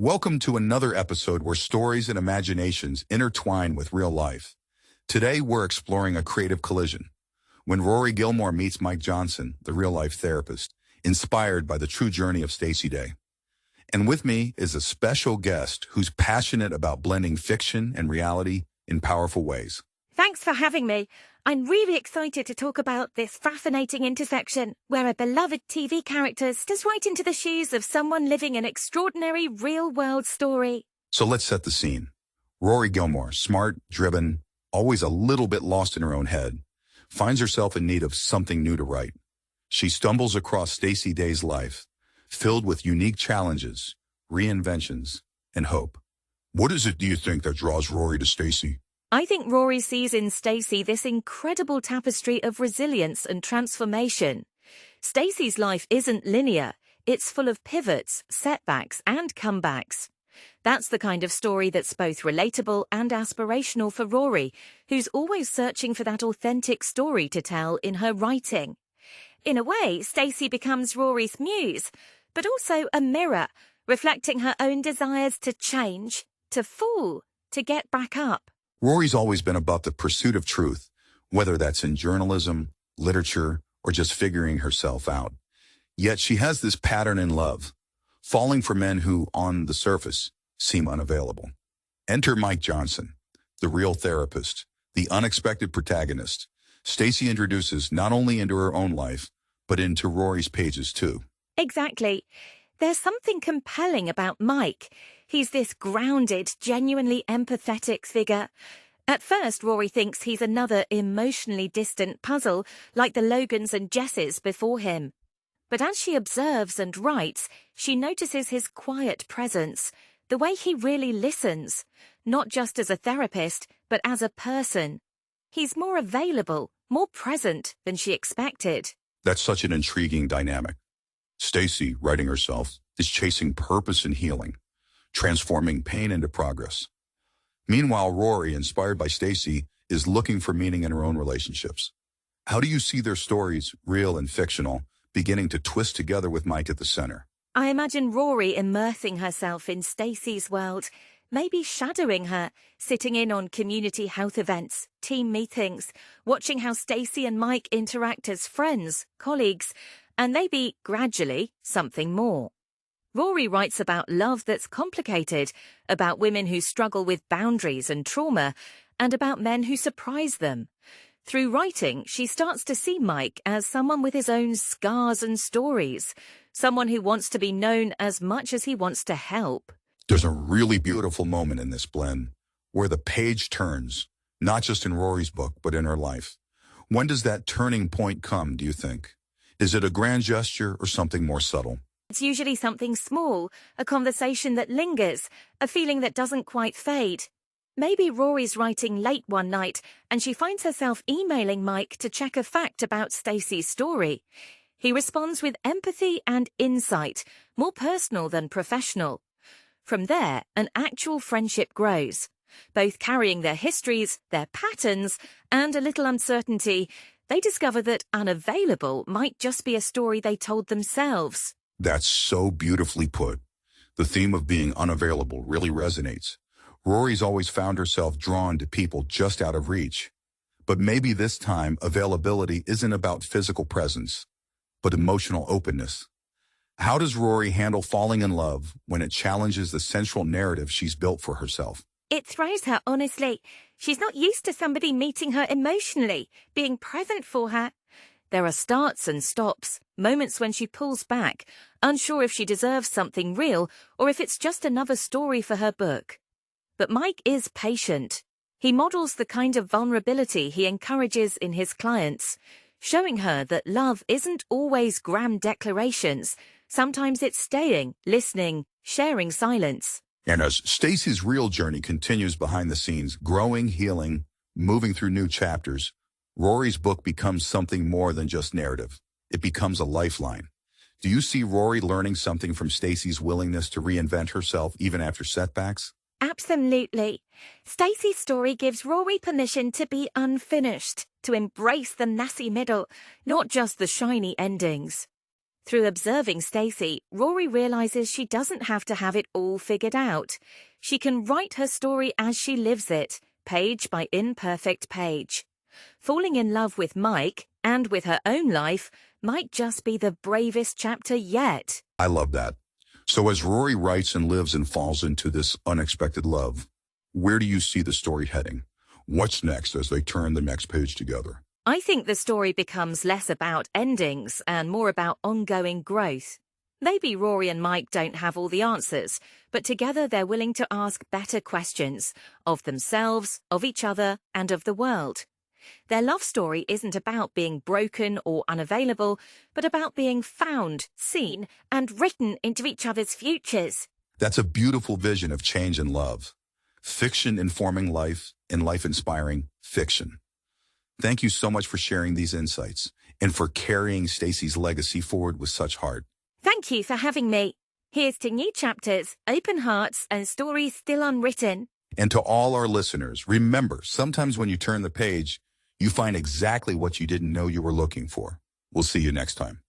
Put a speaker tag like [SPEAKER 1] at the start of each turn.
[SPEAKER 1] Welcome to another episode where stories and imaginations intertwine with real life. Today, we're exploring a creative collision. When Rory Gilmore meets Mike Johnson, the real-life therapist, inspired by the true journey of Stacey Day. And with me is a special guest who's passionate about blending fiction and reality in powerful ways.
[SPEAKER 2] Thanks for having me. I'm really excited to talk about this fascinating intersection where a beloved TV character steps right into the shoes of someone living an extraordinary real-world story.
[SPEAKER 1] So let's set the scene. Rory Gilmore, smart, driven, always a little bit lost in her own head, finds herself in need of something new to write. She stumbles across Stacey Day's life, filled with unique challenges, reinventions, and hope. What is it, do you think, that draws Rory to Stacey?
[SPEAKER 2] I think Rory sees in Stacey this incredible tapestry of resilience and transformation. Stacey's life isn't linear. It's full of pivots, setbacks, and comebacks. That's the kind of story that's both relatable and aspirational for Rory, who's always searching for that authentic story to tell in her writing. In a way, Stacey becomes Rory's muse, but also a mirror, reflecting her own desires to change, to fall, to get back up.
[SPEAKER 1] Rory's always been about the pursuit of truth, whether that's in journalism, literature, or just figuring herself out. Yet she has this pattern in love, falling for men who, on the surface, seem unavailable. Enter Mike Johnson, the real therapist, the unexpected protagonist. Stacey introduces not only into her own life, but into Rory's pages too.
[SPEAKER 2] Exactly. There's something compelling about Mike. He's this grounded, genuinely empathetic figure. At first, Rory thinks he's another emotionally distant puzzle, like the Logans and Jesses before him. But as she observes and writes, she notices his quiet presence, the way he really listens, not just as a therapist, but as a person. He's more available, more present than she expected.
[SPEAKER 1] That's such an intriguing dynamic. Stacey, writing herself, is chasing purpose and healing, transforming pain into progress. Meanwhile, Rory, inspired by Stacey, is looking for meaning in her own relationships. How do you see their stories, real and fictional, beginning to twist together with Mike at the center?
[SPEAKER 2] I imagine Rory immersing herself in Stacey's world, maybe shadowing her, sitting in on community health events, team meetings, watching how Stacey and Mike interact as friends, colleagues, and maybe, gradually, something more. Rory writes about love that's complicated, about women who struggle with boundaries and trauma, and about men who surprise them. Through writing, she starts to see Mike as someone with his own scars and stories, someone who wants to be known as much as he wants to help.
[SPEAKER 1] There's a really beautiful moment in this blend, where the page turns, not just in Rory's book, but in her life. When does that turning point come, do you think? Is it a grand gesture or something more subtle?
[SPEAKER 2] It's usually something small, a conversation that lingers, a feeling that doesn't quite fade. Maybe Rory's writing late one night and she finds herself emailing Mike to check a fact about Stacey's story. He responds with empathy and insight, more personal than professional. From there, an actual friendship grows. Both carrying their histories, their patterns, and a little uncertainty, they discover that unavailable might just be a story they told themselves.
[SPEAKER 1] That's so beautifully put. The theme of being unavailable really resonates. Rory's always found herself drawn to people just out of reach. But maybe this time, availability isn't about physical presence, but emotional openness. How does Rory handle falling in love when it challenges the central narrative she's built for herself?
[SPEAKER 2] It throws her, honestly. She's not used to somebody meeting her emotionally, being present for her. There are starts and stops, moments when she pulls back, unsure if she deserves something real or if it's just another story for her book. But Mike is patient. He models the kind of vulnerability he encourages in his clients, showing her that love isn't always grand declarations. Sometimes it's staying, listening, sharing silence.
[SPEAKER 1] And as Stacey's real journey continues behind the scenes, growing, healing, moving through new chapters, Rory's book becomes something more than just narrative. It becomes a lifeline. Do you see Rory learning something from Stacey's willingness to reinvent herself even after setbacks?
[SPEAKER 2] Absolutely. Stacey's story gives Rory permission to be unfinished, to embrace the messy middle, not just the shiny endings. Through observing Stacey, Rory realizes she doesn't have to have it all figured out. She can write her story as she lives it, page by imperfect page. Falling in love with Mike, and with her own life, might just be the bravest chapter yet.
[SPEAKER 1] I love that. So as Rory writes and lives and falls into this unexpected love, where do you see the story heading? What's next as they turn the next page together?
[SPEAKER 2] I think the story becomes less about endings and more about ongoing growth. Maybe Rory and Mike don't have all the answers, but together they're willing to ask better questions of themselves, of each other, and of the world. Their love story isn't about being broken or unavailable, but about being found, seen, and written into each other's futures.
[SPEAKER 1] That's a beautiful vision of change and love. Fiction informing life and life inspiring fiction. Thank you so much for sharing these insights and for carrying Stacey's legacy forward with such heart.
[SPEAKER 2] Thank you for having me. Here's to new chapters, open hearts, and stories still unwritten.
[SPEAKER 1] And to all our listeners, remember, sometimes when you turn the page, you find exactly what you didn't know you were looking for. We'll see you next time.